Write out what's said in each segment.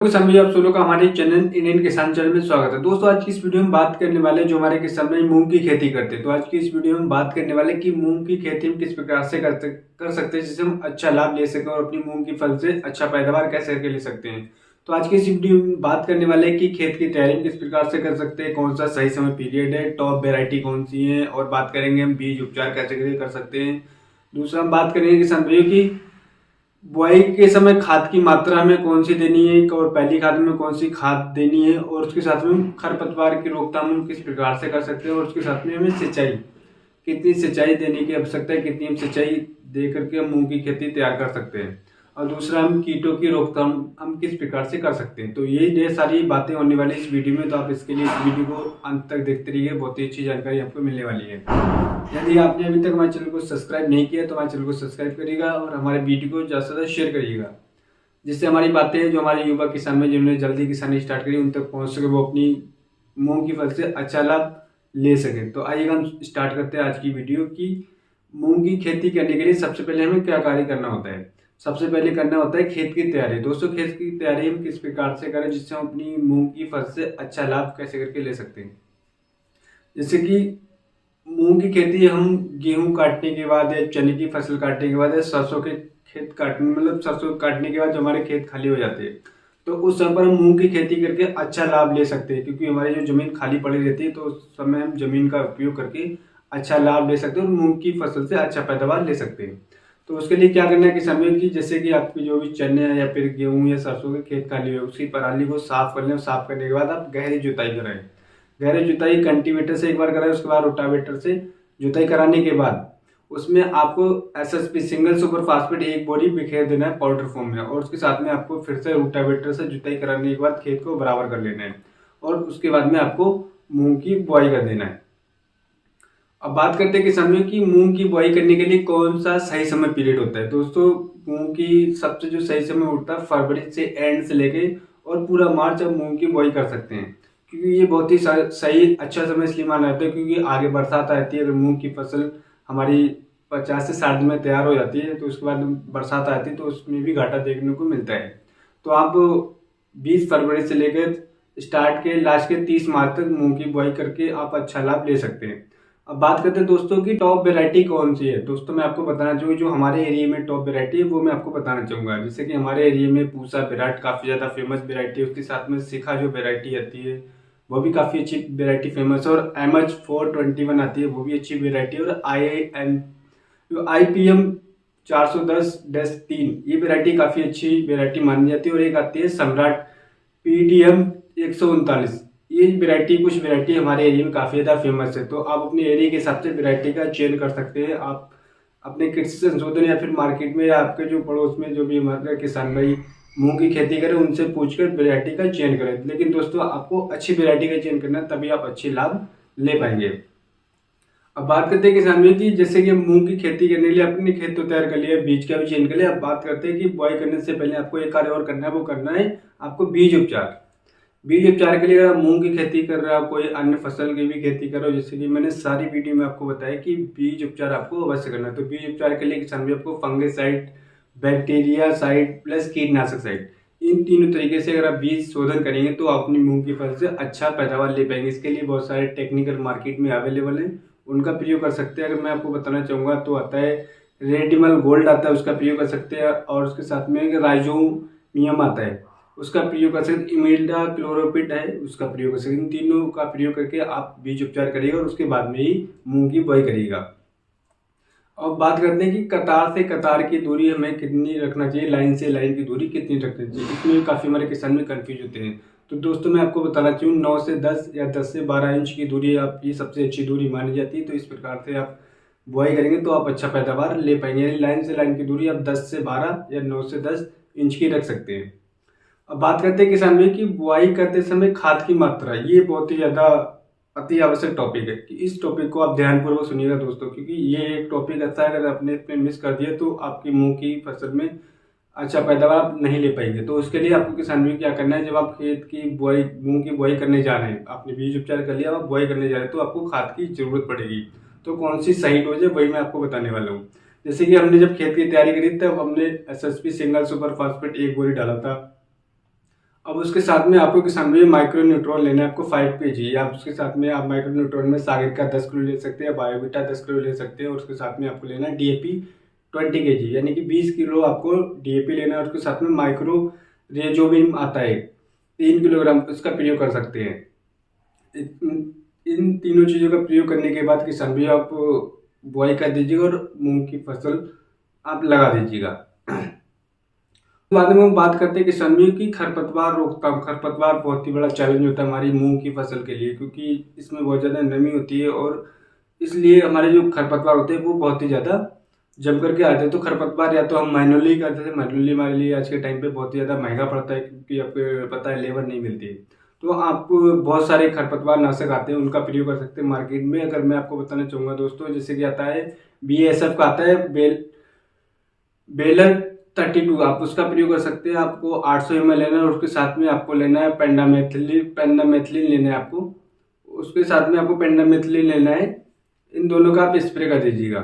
सभी आप लोगों का हमारे चैनल इंडियन किसान चैनल में स्वागत है। दोस्तों आज की इस वीडियो में बात करने वाले जो हमारे किसान भाई मूंग की खेती करते हैं, तो आज की इस वीडियो में बात करने वाले कि मूंग की खेती हम किस प्रकार से कर सकते हैं जिससे हम अच्छा लाभ ले सकें और अपनी मूंग की फसल से अच्छा पैदावार कैसे करके ले सकते हैं। तो आज की इस वीडियो में बात करने वाले कि खेत की तैयारी किस प्रकार से कर सकते हैं, कौन सा सही समय पीरियड है, टॉप वेरायटी कौन सी है, और बात करेंगे हम बीज उपचार कैसे कर सकते हैं। दूसरा हम बात करेंगे किसान भाइयों की बुआई के समय खाद की मात्रा हमें कौन सी देनी है और पहली खाद में कौन सी खाद देनी है, और उसके साथ में हम खरपतवार की रोकथाम हम किस प्रकार से कर सकते हैं, और उसके साथ में हमें सिंचाई कितनी सिंचाई देने की आवश्यकता है, कितनी हम सिंचाई दे करके हम मूंग की खेती तैयार कर सकते हैं, और दूसरा हम कीटों की रोकथाम हम किस प्रकार से कर सकते हैं। तो ये ढेर सारी बातें होने वाली इस वीडियो में, तो आप इसके लिए इस वीडियो को अंत तक देखते रहिए, बहुत ही अच्छी जानकारी आपको मिलने वाली है। यदि आपने अभी तक हमारे चैनल को सब्सक्राइब नहीं किया तो हमारे चैनल को सब्सक्राइब करिएगा और हमारे वीडियो को ज़्यादा से ज़्यादा शेयर करिएगा, जिससे हमारी बातें जो हमारे युवा किसान में जिन्होंने जल्दी किसानी स्टार्ट करी उन तक पहुंच सके, वो अपनी मूंग की फसल से अच्छा लाभ ले सके। तो आइए हम स्टार्ट करते हैं आज की वीडियो की मूंग की खेती करने के लिए सबसे पहले हमें क्या कार्य करना होता है। सबसे पहले करना होता है खेत की तैयारी। दोस्तों खेत की तैयारी हम किस प्रकार से करें जिससे हम अपनी मूंग की फसल से अच्छा लाभ कैसे करके ले सकते हैं। जैसे कि मूंग की खेती हम गेहूं काटने के बाद या चने की फसल काटने के बाद या सरसों के खेत काटने मतलब सरसों काटने के बाद जो हमारे खेत खाली हो जाते हैं, तो उस समय पर हम मूंग की खेती करके अच्छा लाभ ले सकते हैं, क्योंकि हमारी जो जमीन खाली पड़ी रहती है तो उस समय हम जमीन का उपयोग करके अच्छा लाभ ले सकते हैं और मूंग की फसल से अच्छा पैदावार ले सकते हैं। तो उसके लिए क्या करना है कि समय की जैसे कि आपकी जो भी चने या फिर गेहूं या सरसों के खेत खाली हो उसकी पराली को साफ कर लें, साफ करने के बाद आप गहरी जुताई कराएं। गहरी जुताई कल्टीवेटर से एक बार कराएं, उसके बाद रोटावेटर से जुताई कराने के बाद उसमें आपको एसएसपी सिंगल सुपर फास्फेट एक बोरी बिखेर देना है पाउडर फॉर्म में, और उसके साथ में आपको फिर से रोटावेटर से जुताई कराने के बाद खेत को बराबर कर लेना है, और उसके बाद में आपको मूंग की बुआई कर देना है। अब बात करते हैं किसान भाइयों की मूंग की बुआई करने के लिए कौन सा सही समय पीरियड होता है। दोस्तों मूंग की सबसे जो सही समय होता है फरवरी से एंड से लेके और पूरा मार्च आप मूंग की बुआई कर सकते हैं, क्योंकि ये बहुत ही सही अच्छा समय इसलिए माना जाता है क्योंकि आगे बरसात आती है। अगर मूंग की फसल हमारी 50 से 60 दिन में तैयार हो जाती है तो उसके बाद बरसात आती है तो उसमें भी घाटा देखने को मिलता है। तो आप 20 फरवरी से लेकर स्टार्ट के लास्ट के 30 मार्च तक मूंग की बुआई करके आप अच्छा लाभ ले सकते हैं। अब बात करते हैं दोस्तों की टॉप वेरायटी कौन सी है। दोस्तों मैं आपको बताना चाहूँगा जो हमारे एरिया में टॉप वेरायटी है वो मैं आपको बताना चाहूँगा। जैसे कि हमारे एरिया में पूसा विराट काफ़ी ज़्यादा फेमस वेरायटी है, उसके साथ में शिखा जो वेरायटी आती है वो भी काफ़ी अच्छी वेरायटी फेमस है, और MH421 आती है वो भी अच्छी वेरायटी है, और IPM 410-3 ये वेरायटी काफ़ी अच्छी वेरायटी मानी जाती है, और एक आती है सम्राट PDM 139। ये वेरायटी कुछ वेरायटी हमारे एरिया में काफ़ी ज़्यादा फेमस है। तो आप अपने एरिया के हिसाब से वेरायटी का चयन कर सकते हैं। आप अपने कृषि संशोधन या फिर मार्केट में या आपके जो पड़ोस में जो भी हमारे किसान भाई मूंग की खेती करें उनसे पूछकर वेरायटी का चयन करें। लेकिन दोस्तों आपको अच्छी वेरायटी का चयन करना है, तभी आप अच्छे लाभ ले पाएंगे। अब बात करते हैं किसान भाई की जैसे कि मूंग की खेती करने के लिए अपने खेत तो तैयार कर लिया, बीज का भी चयन कर लिया। अब बात करते हैं कि बुआई करने से पहले आपको एक कार्य और करना है, वो करना है आपको बीज उपचार। बीज उपचार के लिए अगर आप मूंग की खेती कर रहे हो, कोई अन्य फसल की भी खेती कर रहे हो, जैसे कि मैंने सारी वीडियो में आपको बताया कि बीज उपचार आपको अवश्य करना है। तो बीज उपचार के लिए किसान भाई आपको फंगिसाइड, बैक्टीरिया साइड प्लस कीटनाशक साइड, इन तीनों तरीके से अगर आप बीज शोधन करेंगे तो आप अपनी मूंग की फसल से अच्छा पैदावार ले पाएंगे। इसके लिए बहुत सारे टेक्निकल मार्केट में अवेलेबल है, उनका प्रयोग कर सकते हैं। अगर मैं आपको बताना चाहूँगा तो आता है रेडिमल गोल्ड आता है, उसका प्रयोग कर सकते हैं, और उसके साथ में राइजोमियम आता है उसका प्रयोग कर सकते हैं, इमिडा क्लोरोपिड है उसका प्रयोग कर सकते हैं। इन तीनों का प्रयोग करके आप बीज उपचार करिएगा और उसके बाद में ही मूंग की बुआई करिएगा। अब बात करते हैं कि कतार से कतार की दूरी हमें कितनी रखना चाहिए, लाइन से लाइन की दूरी कितनी रखनी चाहिए, इसमें काफ़ी हमारे किसान में कन्फ्यूज होते हैं। तो दोस्तों मैं आपको बताना चाहूँ 9 से 10 या 10 से 12 इंच की दूरी आप ये सबसे अच्छी दूरी मानी जाती है। तो इस प्रकार से आप बुआई करेंगे तो आप अच्छा पैदावार ले पाएंगे। लाइन से लाइन की दूरी आप 10 से 12 या 9 से 10 इंच की रख सकते हैं। अब बात करते हैं किसान भाई की बुआई करते समय खाद की मात्रा, ये बहुत ही ज़्यादा अति आवश्यक टॉपिक है कि इस टॉपिक को आप ध्यानपूर्वक सुनिएगा दोस्तों, क्योंकि ये एक टॉपिक ऐसा है अगर आपने इसमें मिस कर दिया तो आपकी मूंग की फसल में अच्छा पैदावार आप नहीं ले पाएंगे। तो उसके लिए आपको किसान भाई क्या करना है, जब आप खेत की बुआई मूंग की बुआई करने जा रहे हैं, आपने बीज उपचार कर लिया, आप बुआई करने जा रहे हैं तो आपको खाद की जरूरत पड़ेगी। तो कौन सी सही डोज है वही मैं आपको बताने वाला हूँ। जैसे कि हमने जब खेत की तैयारी करी तब हमने SSP सिंगल सुपर फास्फेट एक बोरी डाला था। अब उसके साथ में आपको किसान भाई माइक्रो न्यूट्रॉन लेना है आपको 5 kg। आप उसके साथ में आप माइक्रो न्यूट्रॉन में सागर का 10 किलो ले सकते हैं, बायोविटा 10 किलो ले सकते हैं, और उसके साथ में आपको लेना है DAP 20 kg, यानी कि 20 किलो आपको DAP लेना है। और उसके साथ में माइक्रो रेजोबियम आता है 3 किलोग्राम, उसका प्रयोग कर सकते हैं। इन तीनों चीज़ों का प्रयोग करने के बाद किसान भाई आप बुआई कर दीजिएगा और मूंग की फसल आप लगा दीजिएगा। बाद में हम बात करते हैं किसान भाई की खरपतवार रोकथाम। खरपतवार बहुत ही बड़ा चैलेंज होता है हमारी मूंग की फसल के लिए, क्योंकि इसमें बहुत ज़्यादा नमी होती है और इसलिए हमारे जो खरपतवार होते हैं वो बहुत ही ज़्यादा जम करके आते हैं। तो खरपतवार या तो हम मैनुअली करते थे, मैनुअली हमारे लिए आज के टाइम पे बहुत ही ज़्यादा महंगा पड़ता है, क्योंकि आपको पता है लेबर नहीं मिलती है। तो आप बहुत सारे खरपतवार नाशक आते हैं, उनका प्रयोग कर सकते हैं मार्केट में। अगर मैं आपको बताना चाहूँगा दोस्तों, जैसे कि आता है BASF का आता है बेलर 32, आप उसका प्रयोग कर सकते हैं। आपको 800 ml लेना है और उसके साथ में आपको लेना है पेंडामेथिलिन लेना है आपको। उसके साथ में आपको पेंडामेथिलिन लेना है। इन दोनों का आप स्प्रे कर दीजिएगा,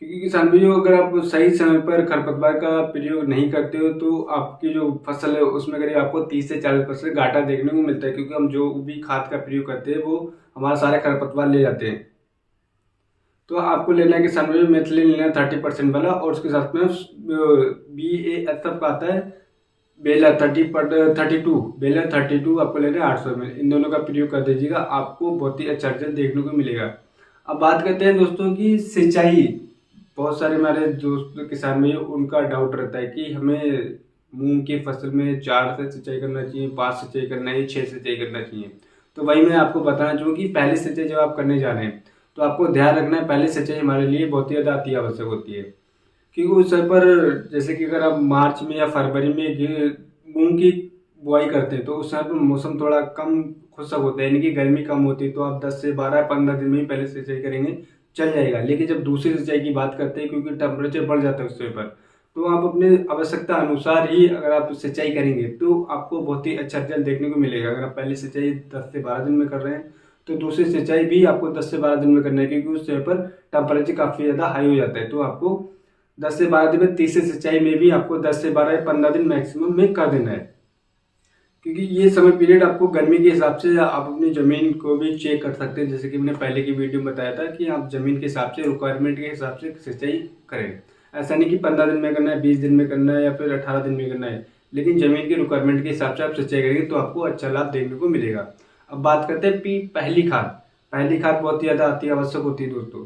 क्योंकि किसान भाइयों अगर आप सही समय पर खरपतवार का प्रयोग नहीं करते हो तो आपकी जो फसल है उसमें करीब आपको 30 से 40% घाटा देखने को मिलता है, क्योंकि हम जो भी खाद का प्रयोग करते हैं वो हमारा सारे खरपतवार ले जाते हैं। तो आपको लेना है किसान भाइयों मेथिलीन लेना है 30% वाला, और उसके साथ में BASF का आता है बेलर 32 बेलर 32 आपको लेना है 800 ml। इन दोनों का प्रयोग कर दीजिएगा, आपको बहुत ही अच्छा रिजल्ट देखने को मिलेगा। अब बात करते हैं दोस्तों की सिंचाई। बहुत सारे हमारे दोस्त किसान भाई उनका डाउट रहता है कि हमें मूंग की फसल में 4 से सिंचाई करना चाहिए, 5 सिंचाई करना चाहिए, 6 सिंचाई करना चाहिए। तो वही मैं आपको बताना चाहूँगा कि पहली सिंचाई जब आप करने जा रहे हैं तो आपको ध्यान रखना है पहली सिंचाई हमारे लिए बहुत ही ज़्यादा अति आवश्यक होती है, क्योंकि उस समय पर जैसे कि अगर आप मार्च में या फरवरी में मूंग की बुआई करते हैं तो उस समय पर मौसम थोड़ा कम खुशक होता है, यानी कि गर्मी कम होती है, तो आप 10 से 12-15 दिन में ही पहले सिंचाई करेंगे चल जाएगा। लेकिन जब दूसरी सिंचाई की बात करते हैं, क्योंकि टेम्परेचर बढ़ जाता है उस समय पर, तो आप अपने आवश्यकता अनुसार ही अगर आप सिंचाई करेंगे तो आपको बहुत ही अच्छा रिजल्ट देखने को मिलेगा। अगर आप पहली सिंचाई 10 से 12 दिन में कर रहे हैं तो दूसरी सिंचाई भी आपको 10 से 12 दिन में करना है, क्योंकि उस समय पर टेम्परेचर काफ़ी ज़्यादा हाई हो जाता है। तो आपको 10 से 12 दिन में तीसरी सिंचाई में भी आपको 10 से 12 या 15 दिन मैक्सिमम में कर देना है, क्योंकि ये समय पीरियड आपको गर्मी के हिसाब से आप अपनी ज़मीन को भी चेक कर सकते हैं। जैसे कि मैंने पहले की वीडियो में बताया था कि आप ज़मीन के हिसाब से रिक्वायरमेंट के हिसाब से सिंचाई करें। ऐसा नहीं कि 15 दिन में करना है, 20 दिन में करना है या फिर 18 दिन में करना है, लेकिन ज़मीन की रिक्वायरमेंट के हिसाब से आप सिंचाई करेंगे तो आपको अच्छा लाभ देखने को मिलेगा। अब बात करते हैं पहली खाद। पहली खाद बहुत ही ज़्यादा अति आवश्यक होती है दोस्तों,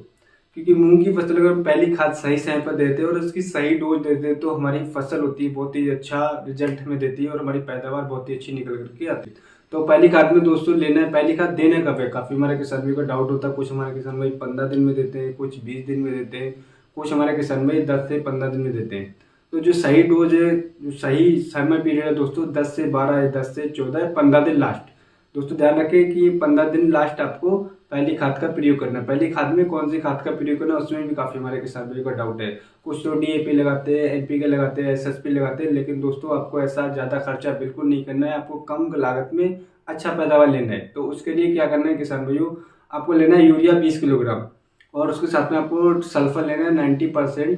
क्योंकि मूंग की फसल अगर पहली खाद सही समय पर देते हैं और उसकी सही डोज देते हैं तो हमारी फसल होती है बहुत ही अच्छा रिजल्ट हमें देती है और हमारी पैदावार बहुत ही अच्छी निकल करके आती है। तो पहली खाद में दोस्तों लेना है, पहली खाद देने कब है, काफ़ी हमारे किसान भाई का डाउट होता है। कुछ हमारे किसान भाई 15 दिन में देते हैं, कुछ 20 दिन में देते हैं, कुछ हमारे किसान भाई 10 से 15 दिन में देते हैं। तो जो सही डोज है, जो सही समय पीरियड है दोस्तों 10 से 12 है, 10 से 14 है, 15 दिन लास्ट। दोस्तों ध्यान रखें कि 15 दिन लास्ट आपको पहली खाद का प्रयोग करना है। पहली खाद में कौन सी खाद का प्रयोग करना है उसमें भी काफ़ी हमारे किसान भाइयों का डाउट है। कुछ तो DAP लगाते हैं, NPK लगाते हैं, SSP लगाते हैं, लेकिन दोस्तों आपको ऐसा ज़्यादा खर्चा बिल्कुल नहीं करना है। आपको कम लागत में अच्छा पैदावार लेना है। तो उसके लिए क्या करना है किसान भाइयों, आपको लेना है यूरिया 20 किलोग्राम और उसके साथ में आपको सल्फर लेना है 90%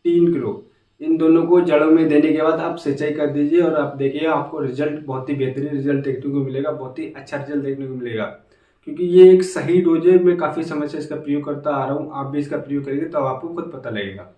3 किलो। इन दोनों को जड़ों में देने के बाद आप सिंचाई कर दीजिए और आप देखिए आपको रिजल्ट बहुत ही बेहतरीन रिजल्ट देखने को मिलेगा, बहुत ही अच्छा रिजल्ट देखने को मिलेगा, क्योंकि ये एक सही डोज है। मैं काफ़ी समय से इसका प्रयोग करता आ रहा हूँ, आप भी इसका प्रयोग करेंगे तो आपको खुद पता लगेगा।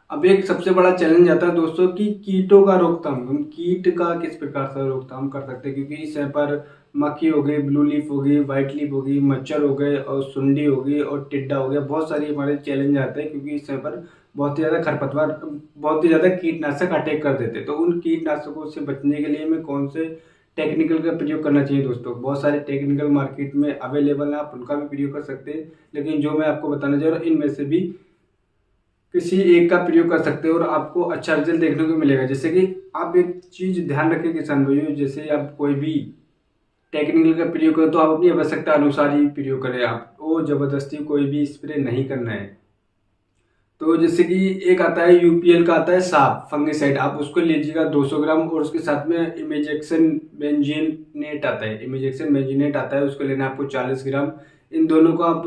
अब एक सबसे बड़ा चैलेंज आता है दोस्तों कि कीटों का रोकथाम। हम कीट का किस प्रकार से रोकथाम कर सकते हैं, क्योंकि इस समय पर मक्खी हो गई, ब्लू लीफ हो गई, व्हाइट लीफ हो गई, मच्छर हो गए और सुंडी हो गई और टिड्डा हो गया। बहुत सारी हमारे चैलेंज आते हैं, क्योंकि इस समय पर बहुत ही ज़्यादा खरपतवार, बहुत ही ज़्यादा कीटनाशक अटैक कर देते हैं। तो उन कीटनाशकों से बचने के लिए हमें कौन से टेक्निकल का प्रयोग करना चाहिए दोस्तों। बहुत सारे टेक्निकल मार्केट में अवेलेबल हैं, आप उनका भी प्रयोग कर सकते हैं, लेकिन जो मैं आपको बताना चाह रहा हूँ इनमें से भी किसी एक का प्रयोग कर सकते हो और आपको अच्छा रिजल्ट देखने को मिलेगा। जैसे कि आप एक चीज़ ध्यान रखें किसान भाइयों, जैसे आप कोई भी टेक्निकल का प्रयोग करें तो आप अपनी आवश्यकता अनुसार ही प्रयोग करें। आपको जबरदस्ती कोई भी स्प्रे नहीं करना है। तो जैसे कि एक आता है UPL का आता है साफ फंगिसाइड, आप उसको लीजिएगा 200 ग्राम और उसके साथ में इमेजेक्शन बेंजीनेट आता है, इमेजेक्शन बेंजीनेट आता है, उसको लेना है आपको 40 ग्राम। इन दोनों को आप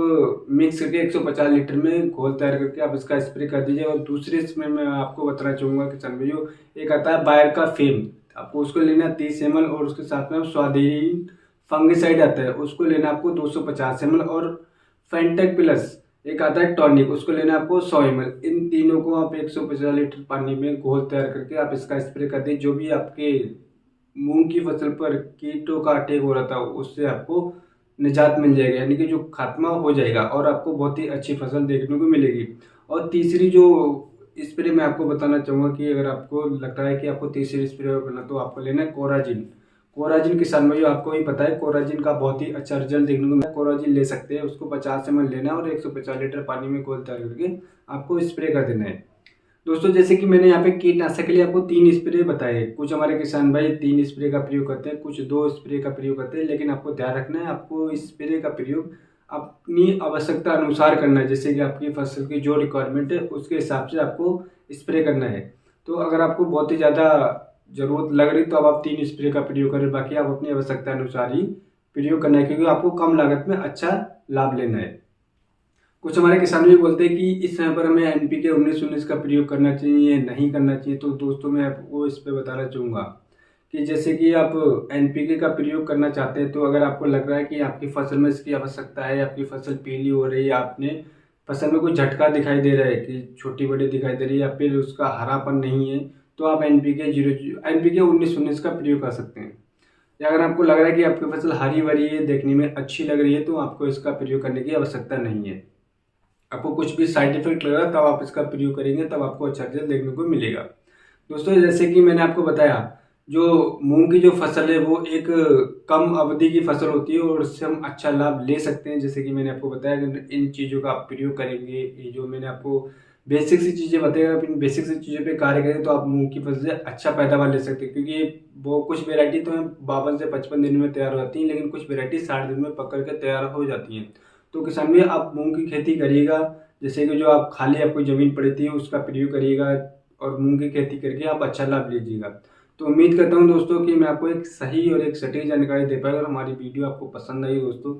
मिक्स करके 150 लीटर में घोल तैयार करके आप इसका स्प्रे कर दीजिए। और दूसरे इसमें मैं आपको बताना चाहूँगा किसान भाइयों, एक आता है बायर का फेम, आपको उसको लेना 30 ml और उसके साथ में स्वादीन फंगिसाइड आता है उसको लेना आपको 250 ml और फेंटेक प्लस एक आता है टॉनिक उसको लेना आपको 100 ml। इन तीनों को आप 150 लीटर पानी में घोल तैयार करके आप इसका स्प्रे कर दें। जो भी आपके मूंग की फसल पर कीटों का अटैक हो रहा था उससे आपको निजात मिल जाएगा, यानी कि जो खात्मा हो जाएगा और आपको बहुत ही अच्छी फसल देखने को मिलेगी। और तीसरी जो स्प्रे मैं आपको बताना चाहूँगा कि अगर आपको लगता है कि आपको तीसरी स्प्रे करना तो आपको लेना है कोराजिन। कोराजिन किसान भाइयों आपको ही पता है कोराजिन का बहुत ही अच्छा रिजल्ट देखने को मिला। कोराजिन ले सकते हैं, उसको 50 ml लेना है और 150 लीटर पानी में घोल तैयार करके आपको स्प्रे कर देना है। दोस्तों जैसे कि मैंने यहाँ पे कीटनाशक के लिए आपको 3 स्प्रे बताए। कुछ हमारे किसान भाई 3 स्प्रे का प्रयोग करते हैं, कुछ 2 स्प्रे का प्रयोग करते हैं, लेकिन आपको ध्यान रखना है आपको स्प्रे का प्रयोग अपनी आवश्यकता अनुसार करना है। जैसे कि आपकी फसल की जो रिक्वायरमेंट है उसके हिसाब से आपको स्प्रे करना है। तो अगर आपको बहुत ही ज़्यादा ज़रूरत लग रही तो अब आप 3 स्प्रे का प्रयोग करें, बाकी आप अपनी आवश्यकता अनुसार ही प्रयोग करना है क्योंकि आपको कम लागत में अच्छा लाभ लेना है। कुछ हमारे किसान भी बोलते हैं कि इस समय पर हमें NPK 19-19 का प्रयोग करना चाहिए नहीं करना चाहिए। तो दोस्तों मैं आपको इस पर बताना चाहूँगा कि जैसे कि आप NPK का प्रयोग करना चाहते हैं तो अगर आपको लग रहा है कि आपकी फसल में इसकी आवश्यकता है, आपकी फसल पीली हो रही है, आपने फसल में कोई झटका दिखाई दे रहा है कि छोटी बड़ी दिखाई दे रही है या फिर उसका हरापन नहीं है, तो आप NPK 19-19 का प्रयोग कर सकते हैं। या अगर आपको लग रहा है कि आपकी फसल हरी भरी है, देखने में अच्छी लग रही है, तो आपको इसका प्रयोग करने की आवश्यकता नहीं है। आपको कुछ भी साइड इफेक्ट लग रहा है तब आप इसका प्रयोग करेंगे, तब आपको अच्छा रिजल्ट देखने को मिलेगा। दोस्तों जैसे कि मैंने आपको बताया जो मूंग की जो फसल है वो एक कम अवधि की फसल होती है और उससे हम अच्छा लाभ ले सकते हैं। जैसे कि मैंने आपको बताया कि इन चीज़ों का आप प्रयोग करेंगे, ये जो मैंने आपको बेसिक सी चीज़ें बताई, आप इन बेसिक सी चीज़ों पे कार्य करें तो आप मूंग की फसल से अच्छा पैदावार ले सकते हैं। क्योंकि वो कुछ वेराइटी तो 52 से 55 दिन में तैयार हो जाती हैं, लेकिन कुछ वेराइटी 60 दिन में पकड़ के तैयार हो जाती हैं। तो किसान भी आप मूंग की खेती करिएगा, जैसे कि जो आप खाली आपको ज़मीन पड़ी थी उसका प्रयोग करिएगा और मूंग की खेती करके आप अच्छा लाभ लीजिएगा। तो उम्मीद करता हूं दोस्तों कि मैं आपको एक सही और एक सटीक जानकारी दे पाया। अगर हमारी वीडियो आपको पसंद आई दोस्तों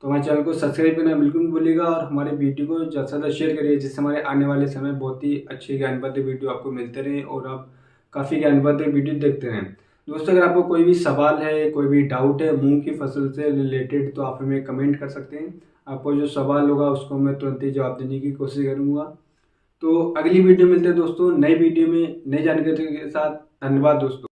तो हमारे चैनल को सब्सक्राइब करना बिल्कुल नहीं भूलिएगा और हमारे वीडियो को ज़्यादा से ज़्यादा शेयर करिए, जिससे हमारे आने वाले समय बहुत ही अच्छे ज्ञानवर्धक वीडियो आपको मिलते रहे और आप काफ़ी ज्ञानवर्धक वीडियो देखते रहें। दोस्तों अगर आपको कोई भी सवाल है, कोई भी डाउट है मूंग की फसल से रिलेटेड तो आप हमें कमेंट कर सकते हैं। आपको जो सवाल होगा उसको मैं तुरंत ही जवाब देने की कोशिश करूँगा। तो अगली वीडियो मिलते हैं दोस्तों नई वीडियो में नई जानकारी के साथ। धन्यवाद दोस्तों।